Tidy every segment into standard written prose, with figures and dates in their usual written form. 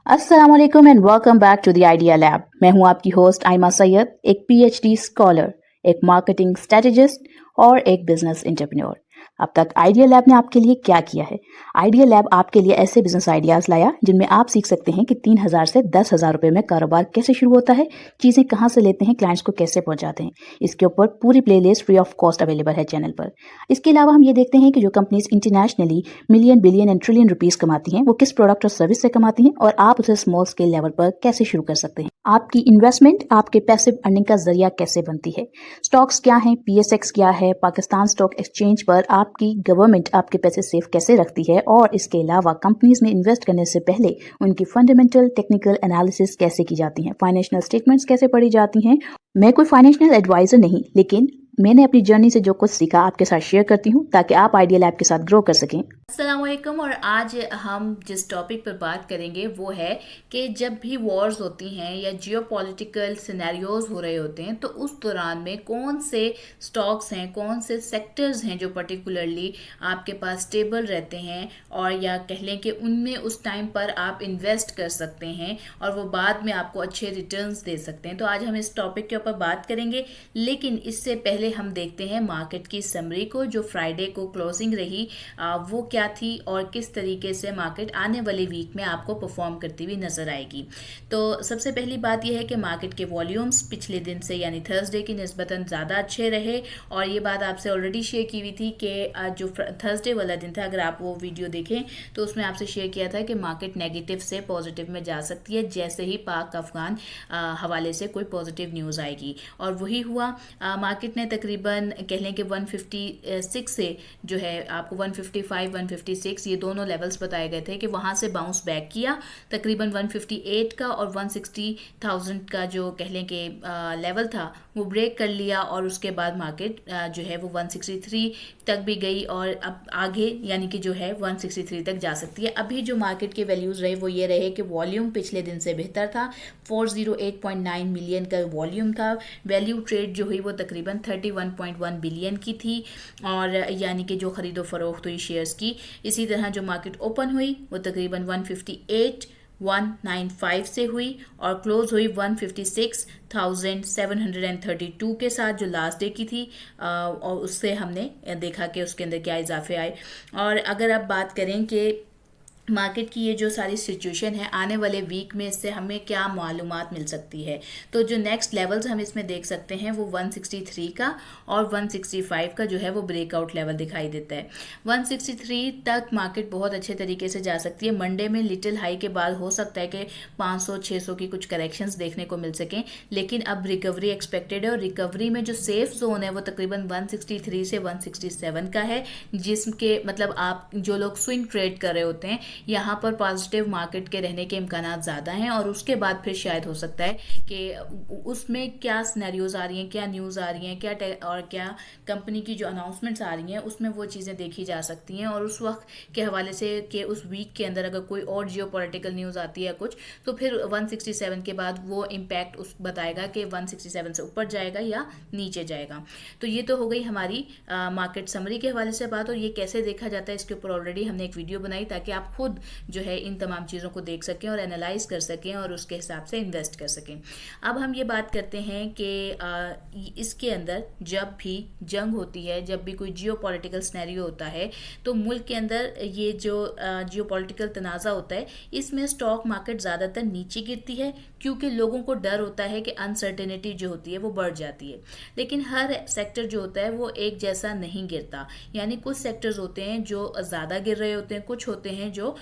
अस्सलाम वालेकुम and welcome back to the idea lab. मैं हूं आपकी होस्ट आयमा सैयद, एक पीएचडी स्कॉलर, एक मार्केटिंग स्ट्रेटेजिस्ट और एक बिजनेस एंटरप्रेन्योर। अब तक आइडिया लैब ने आपके लिए क्या किया है? आइडिया लैब आपके लिए ऐसे बिजनेस आइडियाज लाया जिनमें आप सीख सकते हैं कि 3,000 से 10,000 रुपए में कारोबार कैसे शुरू होता है, चीजें कहां से लेते हैं, क्लाइंट्स को कैसे पहुंचाते हैं। इसके ऊपर पूरी playlist free of cost available है चैनल पर। इसके अलावा हम ये देखते हैं कि जो companies internationally million, billion and trillion rupees कमाती हैं, वो किस प्रोडक्ट और सर्विस से कमाती हैं और आप उसे स्मॉल स्केल लेवल पर कैसे शुरू कर सकते हैं। आपकी इन्वेस्टमेंट आपके पैसिव अर्निंग का जरिया कैसे बनती है। स्टॉक्स क्या हैं, पीएसएक्स क्या है, पाकिस्तान स्टॉक एक्सचेंज पर आपकी गवर्नमेंट आपके पैसे सेफ कैसे रखती है, और इसके अलावा कंपनीज में इन्वेस्ट करने से पहले उनकी फंडामेंटल टेक्निकल एनालिसिस कैसे की जाती है, फाइनेंशियल स्टेटमेंट्स कैसे पढ़ी जाती हैं। मैं कोई फाइनेंशियल एडवाइजर नहीं, लेकिन मैंने अपनी जर्नी से जो कुछ सीखा आपके साथ शेयर करती हूँ ताकि आप आइडिया लैब के साथ ग्रो कर सकें। अस्सलाम वालेकुम। और आज हम जिस टॉपिक पर बात करेंगे वो है कि जब भी वॉर्स होती हैं या जियोपॉलिटिकल सिनेरियोज हो रहे होते हैं तो उस दौरान में कौन से स्टॉक्स हैं, कौन से सेक्टर्स हैं जो पर्टिकुलरली आपके पास स्टेबल रहते हैं और या कह लें कि उनमें उस टाइम पर आप इन्वेस्ट कर सकते हैं और वो बाद में आपको अच्छे रिटर्न्स दे सकते हैं। तो आज हम इस टॉपिक के ऊपर बात करेंगे, लेकिन इससे पहले हम देखते हैं मार्केट की समरी को। जो फ्राइडे को क्लोजिंग रही वो क्या थी और किस तरीके से मार्केट आने वाले वीक में आपको परफॉर्म करती हुई नजर आएगी। तो सबसे पहली बात यह है कि मार्केट के वॉल्यूम्स पिछले दिन से यानी थर्सडे की निस्बतन ज़्यादा अच्छे रहे, और ये बात आपसे ऑलरेडी शेयर की हुई थी कि जो थर्सडे वाला दिन था, अगर आप वो वीडियो देखें तो उसमें आपसे शेयर किया था कि मार्केट नेगेटिव से पॉजिटिव में जा सकती है जैसे ही पाक अफगान हवाले से कोई पॉजिटिव न्यूज़ आएगी, और वही हुआ। मार्केट ने तकरीबन कह लें कि 156 से जो है आपको 155 156 ये दोनों लेवल्स बताए गए थे कि वहाँ से बाउंस बैक किया। तकरीबन 158 का और 160,000 का जो कह लें कि लेवल था वो ब्रेक कर लिया, और उसके बाद मार्केट जो है वो 163 तक भी गई और अब आगे यानी कि जो है 163 तक जा सकती है। अभी जो मार्केट के वैल्यूज़ रहे वो ये रहे कि वॉल्यूम पिछले दिन से बेहतर था, 408.9 मिलियन का वॉल्यूम था। वैल्यू ट्रेड जो हुई वो तकरीबन 31.1 बिलियन की थी, और यानी कि जो खरीदो फरोख्त हुई शेयर्स की। इसी तरह जो मार्केट ओपन हुई वो तकरीबन 158,195 से हुई और क्लोज हुई 156,732 के साथ जो लास्ट डे की थी, और उससे हमने देखा कि उसके अंदर क्या इजाफे आए। और अगर आप बात करें कि मार्केट की ये जो सारी सिचुएशन है आने वाले वीक में, इससे हमें क्या मालूमात मिल सकती है, तो जो नेक्स्ट लेवल्स हम इसमें देख सकते हैं वो 163 का और 165 का जो है वो ब्रेकआउट लेवल दिखाई देता है। 163 तक मार्केट बहुत अच्छे तरीके से जा सकती है। मंडे में लिटिल हाई के बाद हो सकता है कि 500-600 की कुछ करेक्शंस देखने को मिल सकें, लेकिन अब रिकवरी एक्सपेक्टेड है, और रिकवरी में जो सेफ जोन है वो तकरीबन 163 से 167 का है, जिसके मतलब आप जो लोग स्विंग ट्रेड कर रहे होते हैं यहाँ पर पॉजिटिव मार्केट के रहने के इम्कान ज़्यादा हैं, और उसके बाद फिर शायद हो सकता है कि उसमें क्या सिनेरियोज आ रही हैं, क्या न्यूज़ आ रही हैं, और क्या कंपनी की जो अनाउंसमेंट्स आ रही हैं उसमें वो चीज़ें देखी जा सकती हैं। और उस वक्त के हवाले से कि उस वीक के अंदर अगर कोई और जियो पॉलिटिकल न्यूज़ आती है कुछ, तो फिर 167 के बाद वो इम्पैक्ट उस बताएगा कि 167 से ऊपर जाएगा या नीचे जाएगा। तो ये तो हो गई हमारी मार्केट समरी के हवाले से बात, और ये कैसे देखा जाता है इसके ऊपर ऑलरेडी हमने एक वीडियो बनाई ताकि आप खुद जो है इन तमाम चीज़ों को देख सकें और एनालाइज कर सकें और उसके हिसाब से इन्वेस्ट कर सकें। अब हम ये बात करते हैं कि इसके अंदर जब भी जंग होती है, जब भी कोई जियो पॉलिटिकल स्नैरियो होता है, तो मुल्क के अंदर ये जो जियो पॉलिटिकल तनाज़ा होता है इसमें स्टॉक मार्केट ज़्यादातर नीचे गिरती है, क्योंकि लोगों को डर होता है कि अनसर्टेनिटी जो होती है वो बढ़ जाती है। लेकिन हर सेक्टर जो होता है वो एक जैसा नहीं गिरता, यानी कुछ सेक्टर्स होते हैं जो ज़्यादा गिर रहे होते हैं, कुछ होते हैं जो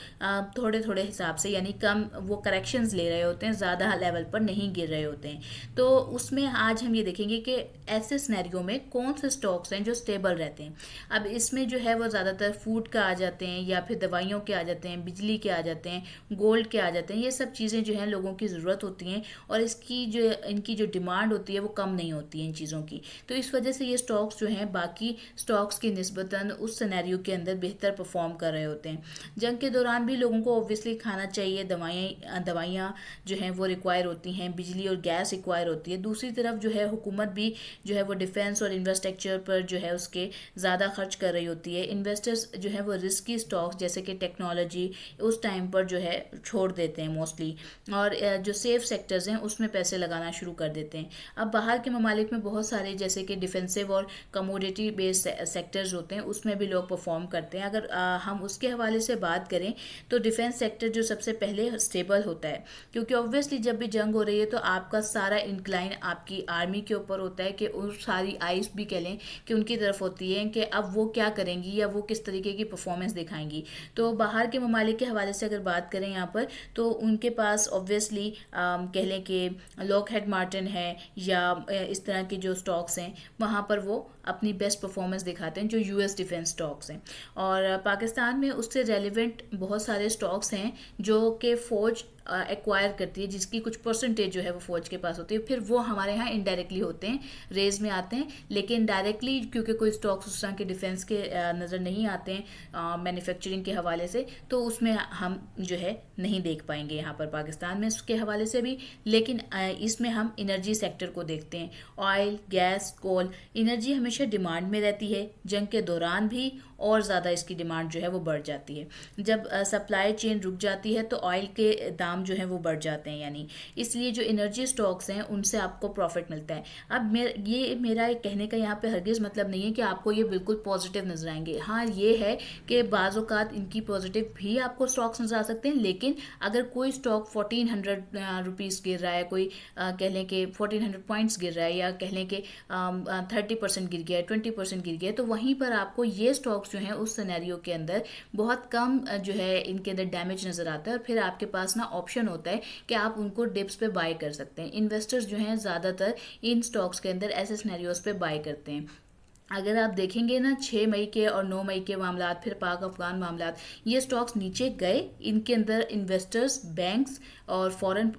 थोड़े थोड़े हिसाब से यानी कम वो करेक्शंस ले रहे होते हैं, ज़्यादा लेवल पर नहीं गिर रहे होते हैं। तो उसमें आज हम ये देखेंगे कि ऐसे सिनेरियो में कौन से स्टॉक्स हैं जो स्टेबल रहते हैं। अब इसमें जो है वो ज़्यादातर फूड का आ जाते हैं, या फिर दवाइयों के आ जाते हैं, बिजली के आ जाते हैं, गोल्ड के आ जाते हैं। ये सब चीज़ें जो हैं लोगों की ज़रूरत होती हैं, और इनकी जो डिमांड होती है वो कम नहीं होती है इन चीज़ों की। तो इस वजह से ये स्टॉक्स जो हैं बाकी स्टॉक्स की निस्बतन उस सिनेरियो के अंदर बेहतर परफॉर्म कर रहे होते हैं। जंग के दौरान भी लोगों को ऑब्वियसली खाना चाहिए, दवाइयाँ जो हैं वो रिक्वायर होती हैं, बिजली और गैस रिक्वायर होती है। दूसरी तरफ जो है हुकूमत भी जो है वो डिफेंस और इंफ्रास्ट्रक्चर पर जो है उसके ज़्यादा खर्च कर रही होती है। इन्वेस्टर्स जो है वो रिस्की स्टॉक्स जैसे कि टेक्नोलॉजी उस टाइम पर जो है छोड़ देते हैं मोस्टली, और जो सेफ सेक्टर्स हैं उसमें पैसे लगाना शुरू कर देते हैं। अब बाहर के ममालिक में बहुत सारे जैसे कि डिफेंसिव और कमोडिटी बेस्ड सेक्टर्स होते हैं, उसमें भी लोग परफॉर्म करते हैं। अगर हम उसके हवाले से बात करें तो डिफेंस सेक्टर जो सबसे पहले स्टेबल होता है, क्योंकि ऑब्वियसली जब भी जंग हो रही है तो आपका सारा इंक्लाइन आपकी आर्मी के ऊपर होता है कि उस सारी आइस भी कह लें कि उनकी तरफ होती है कि अब वो क्या करेंगी या वो किस तरीके की परफॉर्मेंस दिखाएंगी। तो बाहर के ममालिक के हवाले से अगर बात करें यहाँ पर तो उनके पास ऑब्वियसली कह लें कि लॉकहेड मार्टिन है या इस तरह के जो स्टॉक्स हैं वहाँ पर वो अपनी बेस्ट परफॉर्मेंस दिखाते हैं, जो यूएस डिफेंस स्टॉक्स हैं। और पाकिस्तान में उससे रेलिवेंट बहुत सारे स्टॉक्स हैं जो कि फ़ौज एक्वायर करती है, जिसकी कुछ परसेंटेज जो है वो फ़ौज के पास होती है, फिर वो हमारे यहाँ इनडायरेक्टली होते हैं, रेज में आते हैं। लेकिन डायरेक्टली क्योंकि कोई स्टॉक्स उस तरह के डिफेंस के नज़र नहीं आते हैं मैन्युफैक्चरिंग के हवाले से, तो उसमें हम जो है नहीं देख पाएंगे यहाँ पर पाकिस्तान में उसके हवाले से भी। लेकिन इसमें हम एनर्जी सेक्टर को देखते हैं, ऑयल, गैस, कोल। एनर्जी हमेशा डिमांड में रहती है, जंग के दौरान भी और ज़्यादा इसकी डिमांड जो है वो बढ़ जाती है। जब सप्लाई चेन रुक जाती है तो ऑयल के दाम जो है वो बढ़ जाते हैं, यानी इसलिए जो एनर्जी स्टॉक्स हैं उनसे आपको प्रॉफिट मिलता है। अब ये मेरा एक कहने का यहाँ पे हरगिज़ मतलब नहीं है कि आपको ये बिल्कुल पॉजिटिव नजर आएंगे। हाँ, ये है कि बाज़ औक़ात इनकी पॉजिटिव भी आपको स्टॉक्स नजर आ सकते हैं, लेकिन अगर कोई स्टॉक 1400 रुपीज़ गिर रहा है, कोई कह लें कि 1400 पॉइंट्स गिर रहा है, या कह लें कि 30% गिर गया है, 20% गिर गया है, तो वहीं पर आपको ये स्टॉक्स जो हैं उस सिनेरियो के अंदर बहुत कम जो है इनके अंदर डैमेज नज़र आता है, और फिर आपके पास ना ऑप्शन होता है कि आप उनको डिप्स पे बाय कर सकते हैं। इन्वेस्टर्स जो हैं ज़्यादातर इन स्टॉक्स के अंदर ऐसे सिनेरियोज पे बाय करते हैं। अगर आप देखेंगे ना 6 मई के और 9 मई के मामलात, फिर पाक अफगान मामलात, ये स्टॉक्स नीचे गए, इनके अंदर इन्वेस्टर्स, बैंक्स और फॉरेन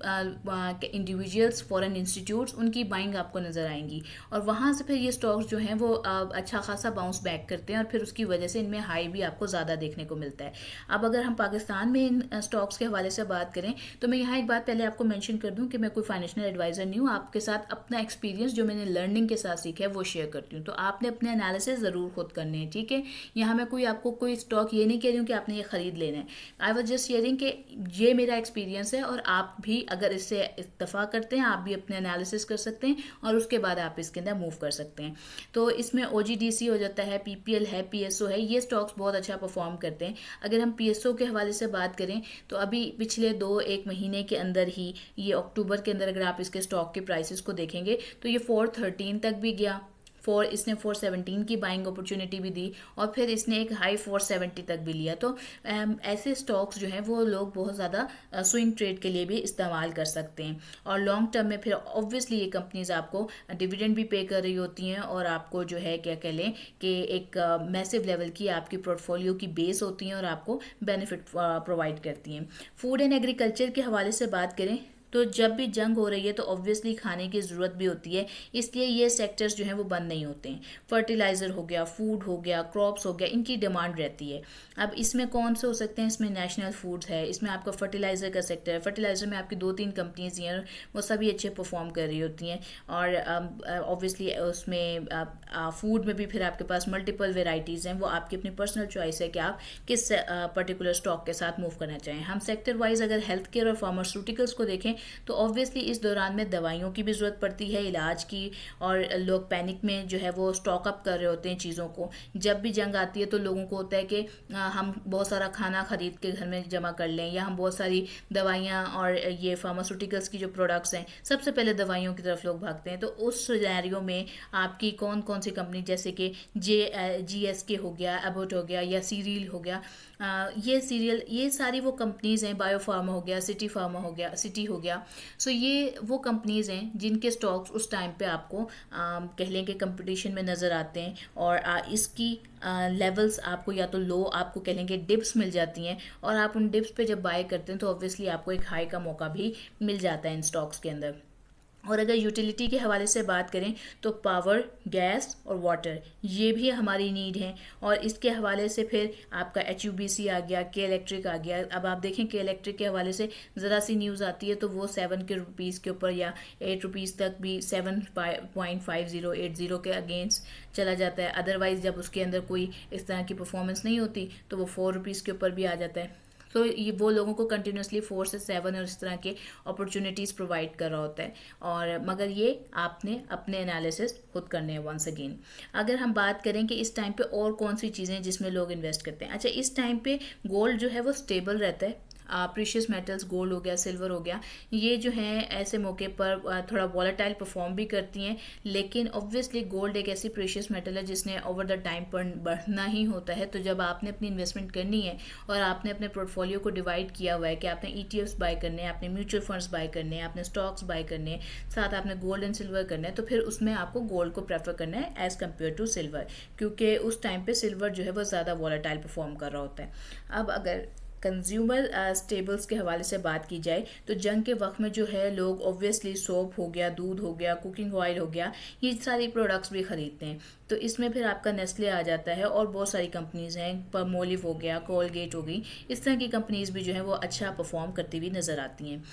इंडिविजुअल्स, फॉरेन इंस्टीट्यूट्स, उनकी बाइंग आपको नज़र आएंगी, और वहाँ से फिर ये स्टॉक्स जो हैं वो अच्छा खासा बाउंस बैक करते हैं, और फिर उसकी वजह से इनमें हाई भी आपको ज़्यादा देखने को मिलता है। अब अगर हम पाकिस्तान में इन स्टॉक्स के हवाले से बात करें तो मैं यहाँ एक बात पहले आपको मैंशन कर दूँ कि मैं कोई फाइनेंशियल एडवाइज़र नहीं हूँ, आपके साथ अपना एक्सपीरियंस जो मैंने लर्निंग के साथ सीखा है वो शेयर करती हूँ। तो आपने अपने एनालिसिस ज़रूर खुद करने हैं, ठीक है। यहाँ मैं आपको कोई स्टॉक ये नहीं कह रही हूँ कि आपने ये खरीद लेना है। आई वाज जस्ट शेयरिंग कि ये मेरा एक्सपीरियंस है, और आप भी अगर इससे इत्तफा करते हैं, आप भी अपने एनालिसिस कर सकते हैं और उसके बाद आप इसके अंदर मूव कर सकते हैं। तो इसमें OGDC हो जाता है, PPL है, PSO है, ये स्टॉक्स बहुत अच्छा परफॉर्म करते हैं। अगर हम PSO के हवाले से बात करें तो अभी पिछले 2-1 महीने के अंदर ही, ये अक्टूबर के अंदर अगर आप इसके स्टॉक के प्राइसेस को देखेंगे तो ये 413 तक भी गया, इसने 417 की बाइंग अपॉर्चुनिटी भी दी, और फिर इसने एक हाई 470 तक भी लिया। तो ऐसे स्टॉक्स जो हैं वो लोग बहुत ज़्यादा स्विंग ट्रेड के लिए भी इस्तेमाल कर सकते हैं, और लॉन्ग टर्म में फिर ऑब्वियसली ये कंपनीज आपको डिविडेंड भी पे कर रही होती हैं, और आपको जो है क्या कह लें कि एक मैसिव लेवल की आपकी पोर्टफोलियो की बेस होती हैं और आपको बेनिफिट प्रोवाइड करती हैं। फूड एंड एग्रीकल्चर के हवाले से बात करें तो जब भी जंग हो रही है तो ऑब्वियसली खाने की ज़रूरत भी होती है, इसलिए ये सेक्टर्स जो हैं वो बंद नहीं होते हैं। फर्टिलाइज़र हो गया, फूड हो गया, क्रॉप्स हो गया, इनकी डिमांड रहती है। अब इसमें कौन से हो सकते हैं, इसमें नेशनल फूड्स है, इसमें आपका फर्टिलाइज़र का सेक्टर है। फर्टिलाइज़र में आपकी 2-3 कंपनीज हैं, वो सभी अच्छे परफॉर्म कर रही होती हैं, और ऑब्वियसली उसमें फूड में भी फिर आपके पास मल्टीपल वेराइटीज़ हैं। वो आपकी अपनी पर्सनल चॉइस है कि आप किस पर्टिकुलर स्टॉक के साथ मूव करना चाहें। हम सेक्टर वाइज अगर हेल्थ केयर और फार्मास्यूटिकल्स को देखें तो ऑब्वियसली इस दौरान में दवाइयों की भी ज़रूरत पड़ती है, इलाज की, और लोग पैनिक में जो है वो स्टॉक अप कर रहे होते हैं चीज़ों को। जब भी जंग आती है तो लोगों को होता है कि हम बहुत सारा खाना खरीद के घर में जमा कर लें, या हम बहुत सारी दवाइयाँ और ये फार्मास्यूटिकल्स की जो प्रोडक्ट्स हैं, सबसे पहले दवाइयों की तरफ लोग भागते हैं। तो उस सिनेरियो में आपकी कौन कौन सी कंपनी, जैसे कि GSK हो गया, एबोट हो गया, या सीरियल हो गया, ये सारी वो कंपनीज़ हैं, बायोफार्मा हो गया, सिटी हो गया। सो ये वो कंपनीज़ हैं जिनके स्टॉक्स उस टाइम पे आपको कह लें कि कंपटीशन में नज़र आते हैं, और इसकी लेवल्स आपको या तो लो, आपको कह लेंगे डिप्स मिल जाती हैं, और आप उन डिप्स पे जब बाय करते हैं तो ऑब्वियसली आपको एक हाई का मौका भी मिल जाता है इन स्टॉक्स के अंदर। और अगर यूटिलिटी के हवाले से बात करें तो पावर, गैस और वाटर ये भी हमारी नीड है। और इसके हवाले से फिर आपका HUBC आ गया, के इलेक्ट्रिक आ गया। अब आप देखें के इलेक्ट्रिक के हवाले से ज़रा सी न्यूज़ आती है तो वो 7 के रुपीज़ के ऊपर या 8 रुपीज़ तक भी 7.5080 के अगेंस्ट चला जाता है। अदरवाइज़ जब उसके अंदर कोई इस तरह की परफॉर्मेंस नहीं होती तो वो 4 रुपीज़ के ऊपर भी आ जाता है। तो ये वो लोगों को कंटिन्यूसली 4 से 7 और इस तरह के अपॉर्चुनिटीज़ प्रोवाइड कर रहा होता है। और मगर ये आपने अपने एनालिसिस खुद करने हैं वंस अगेन। अगर हम बात करें कि इस टाइम पे और कौन सी चीज़ें हैं जिसमें लोग इन्वेस्ट करते हैं। अच्छा, इस टाइम पे गोल्ड जो है वो स्टेबल रहता है। प्रीशियस मेटल्स, गोल्ड हो गया, सिल्वर हो गया, ये जो हैं ऐसे मौके पर थोड़ा वॉलेटाइल परफॉर्म भी करती हैं। लेकिन ऑब्वियसली गोल्ड एक ऐसी प्रीशियस मेटल है जिसने ओवर द टाइम पर बढ़ना ही होता है। तो जब आपने अपनी इन्वेस्टमेंट करनी है और आपने अपने पोर्टफोलियो को डिवाइड किया हुआ है कि आपने ETFs बाय करने हैं, आपने म्यूचुअल फंड्स बाय करने हैं, आपने स्टॉक्स बाय करने हैं, साथ आपने गोल्ड एंड सिल्वर करना है, तो फिर उसमें आपको गोल्ड को प्रेफर करना है एज़ कम्पेयर टू सिल्वर, क्योंकि उस टाइम पर सिल्वर जो है वो ज़्यादा वॉलेटाइल परफॉर्म कर रहा होता है। अब अगर कंज्यूमर स्टेबल्स के हवाले से बात की जाए तो जंग के वक्त में जो है लोग ऑब्वियसली सोप हो गया, दूध हो गया, कुकिंग ऑयल हो गया, ये सारी प्रोडक्ट्स भी ख़रीदते हैं। तो इसमें फिर आपका नेस्ले आ जाता है और बहुत सारी कंपनीज़ हैं, palmolive हो गया, कोलगेट हो गई, इस तरह की कंपनीज़ भी जो है वो अच्छा परफॉर्म करती हुई नज़र आती हैं।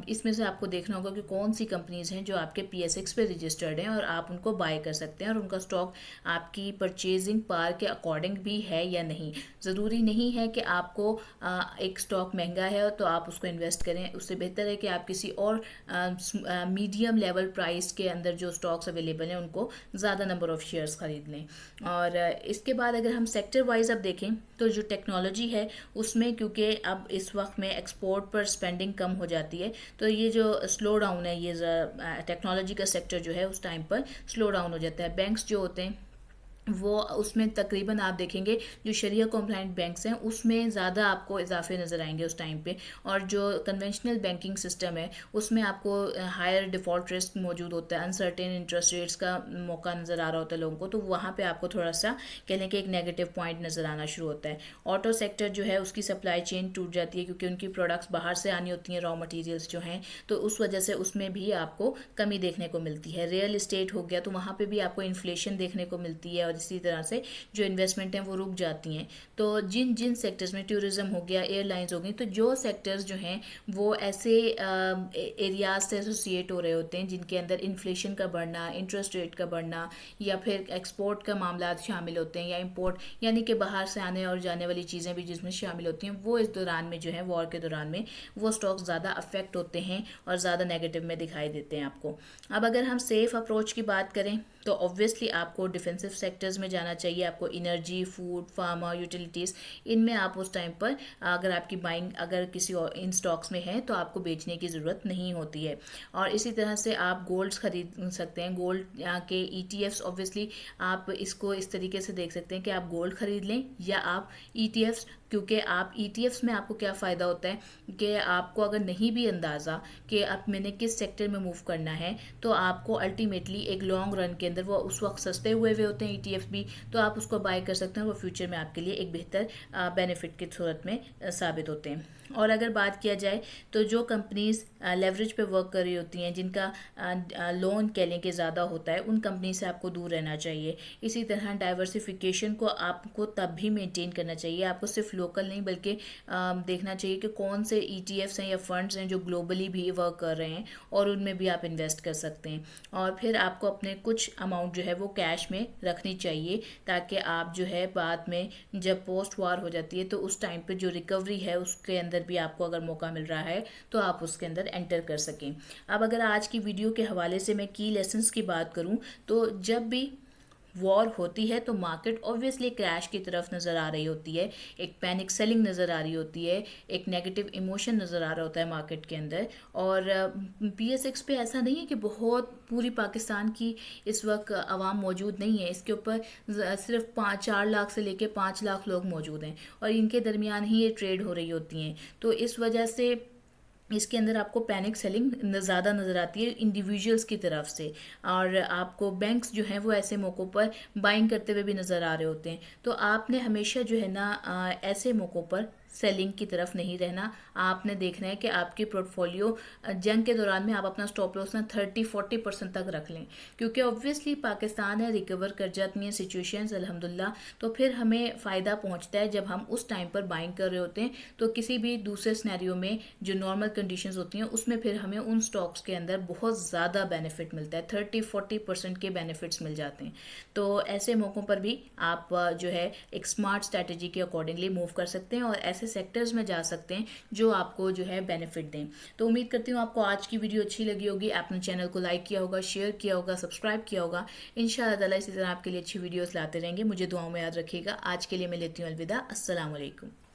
इसमें से आपको देखना होगा कि कौन सी कंपनीज़ हैं जो आपके PSX पे रजिस्टर्ड हैं और आप उनको बाय कर सकते हैं और उनका स्टॉक आपकी परचेजिंग पावर के अकॉर्डिंग भी है या नहीं। ज़रूरी नहीं है कि आपको एक स्टॉक महंगा है तो आप उसको इन्वेस्ट करें। उससे बेहतर है कि आप किसी और मीडियम लेवल प्राइस के अंदर जो स्टॉक्स अवेलेबल हैं उनको ज़्यादा नंबर ऑफ़ शेयर्स ख़रीद लें। और इसके बाद अगर हम सेक्टर वाइज अब देखें तो जो टेक्नोलॉजी है उसमें, क्योंकि अब इस वक्त में एक्सपोर्ट पर स्पेंडिंग कम हो जाती है, तो ये जो स्लो डाउन है, ये टेक्नोलॉजी का सेक्टर जो है उस टाइम पर स्लो डाउन हो जाता है। बैंक्स जो होते हैं वो उसमें तकरीबन आप देखेंगे जो शरिया कॉम्प्लाइंट बैंक्स हैं उसमें ज़्यादा आपको इजाफे नज़र आएंगे उस टाइम पे। और जो कन्वेंशनल बैंकिंग सिस्टम है उसमें आपको हायर डिफ़ॉल्ट रिस्क मौजूद होता है, अनसर्टेन इंटरेस्ट रेट्स का मौका नज़र आ रहा होता है लोगों को, तो वहाँ पे आपको थोड़ा सा कह लें कि एक नेगेटिव पॉइंट नज़र आना शुरू होता है। ऑटो सेक्टर जो है उसकी सप्लाई चेन टूट जाती है क्योंकि उनकी प्रोडक्ट्स बाहर से आनी होती हैं, रॉ मटीरियल्स जो हैं, तो उस वजह से उसमें भी आपको कमी देखने को मिलती है। रियल इस्टेट हो गया तो वहाँ पर भी आपको इन्फ्लेशन देखने को मिलती है और इसी तरह से जो इन्वेस्टमेंट हैं वो रुक जाती हैं। तो जिन जिन सेक्टर्स में, टूरिज्म हो गया, एयरलाइंस हो गई, तो जो सेक्टर्स जो हैं वो ऐसे एरियाज से एसोसिएट हो रहे होते हैं जिनके अंदर इन्फ्लेशन का बढ़ना, इंटरेस्ट रेट का बढ़ना या फिर एक्सपोर्ट का मामला शामिल होते हैं या इंपोर्ट यानी कि बाहर से आने और जाने वाली चीज़ें भी जिसमें शामिल होती हैं, वो इस दौरान में जो है वॉर के दौरान में वो स्टॉक्स ज़्यादा अफेक्ट होते हैं और ज़्यादा नेगेटिव में दिखाई देते हैं आपको। अब अगर हम सेफ अप्रोच की बात करें तो ऑब्वियसली आपको डिफेंसिव सेक्टर्स में जाना चाहिए। आपको एनर्जी, फूड, फार्मा, यूटिलिटीज़, इनमें आप उस टाइम पर अगर आपकी बाइंग अगर किसी और इन स्टॉक्स में है तो आपको बेचने की ज़रूरत नहीं होती है। और इसी तरह से आप गोल्ड्स खरीद सकते हैं। गोल्ड के ETFs ऑब्वियसली आप इसको इस तरीके से देख सकते हैं कि आप गोल्ड खरीद लें या आप ETFs, क्योंकि आप ETFs में आपको क्या फ़ायदा होता है कि आपको अगर नहीं भी अंदाज़ा कि अब मैंने किस सेक्टर में मूव करना है तो आपको अल्टीमेटली एक लॉन्ग रन के अंदर वो उस वक्त सस्ते हुए होते हैं ETFs भी, तो आप उसको बाय कर सकते हैं। वो फ्यूचर में आपके लिए एक बेहतर बेनिफिट की सूरत में साबित होते हैं। और अगर बात किया जाए तो जो कंपनीज लेवरेज पे वर्क कर रही होती हैं, जिनका लोन कह लें कि ज़्यादा होता है, उन कंपनी से आपको दूर रहना चाहिए। इसी तरह डाइवर्सिफिकेशन को आपको तब भी मेंटेन करना चाहिए। आपको सिर्फ लोकल नहीं बल्कि देखना चाहिए कि कौन से ETFs हैं या फंड्स हैं जो ग्लोबली भी वर्क कर रहे हैं और उनमें भी आप इन्वेस्ट कर सकते हैं। और फिर आपको अपने कुछ अमाउंट जो है वो कैश में रखनी चाहिए ताकि आप जो है बाद में जब पोस्ट वार हो जाती है तो उस टाइम पे जो रिकवरी है उसके अंदर भी आपको अगर मौका मिल रहा है तो आप उसके अंदर एंटर कर सकें। अब अगर आज की वीडियो के हवाले से मैं की लेसन्स की बात करूं तो जब भी वॉर होती है तो मार्केट ऑब्वियसली क्रैश की तरफ नज़र आ रही होती है, एक पैनिक सेलिंग नज़र आ रही होती है, एक नेगेटिव इमोशन नज़र आ रहा होता है मार्केट के अंदर। और PSX पे ऐसा नहीं है कि बहुत पूरी पाकिस्तान की इस वक्त आवाम मौजूद नहीं है, इसके ऊपर सिर्फ 4 लाख से लेके 5 लाख लोग मौजूद हैं और इनके दरमियान ही ये ट्रेड हो रही होती हैं। तो इस वजह से इसके अंदर आपको पैनिक सेलिंग ज़्यादा नज़र आती है इंडिविजुअल्स की तरफ से, और आपको बैंक्स जो हैं वो ऐसे मौक़ों पर बाइंग करते हुए भी नज़र आ रहे होते हैं। तो आपने हमेशा जो है ना ऐसे मौक़ों पर सेलिंग की तरफ नहीं रहना। आपने देखना है कि आपकी पोर्टफोलियो जंग के दौरान में आप अपना स्टॉप लॉस ना 30-40% तक रख लें, क्योंकि ऑब्वियसली पाकिस्तान है, रिकवर कर जाती हैं सिचुएशंस अल्हम्दुलिल्लाह, तो फिर हमें फ़ायदा पहुंचता है जब हम उस टाइम पर बाइंग कर रहे होते हैं। तो किसी भी दूसरे सिनेरियो में जो नॉर्मल कंडीशंस होती हैं उसमें फिर हमें उन स्टॉक्स के अंदर बहुत ज़्यादा बेनिफिट मिलता है, 30-40% के बेनिफिट्स मिल जाते हैं। तो ऐसे मौक़ों पर भी आप जो है एक स्मार्ट स्ट्रैटेजी के अकॉर्डिंगली मूव कर सकते हैं और ऐसे सेक्टर्स में जा सकते हैं जो आपको जो है बेनिफिट दें। तो उम्मीद करती हूँ आपको आज की वीडियो अच्छी लगी होगी, आपने चैनल को लाइक किया होगा, शेयर किया होगा, सब्सक्राइब किया होगा। इंशाअल्लाह ताला इसी तरह आपके लिए अच्छी वीडियोस लाते रहेंगे। मुझे दुआओं में याद रखिएगा। आज के लिए मैं लेती हूँ अलविदा। अस्सलाम वालेकुम।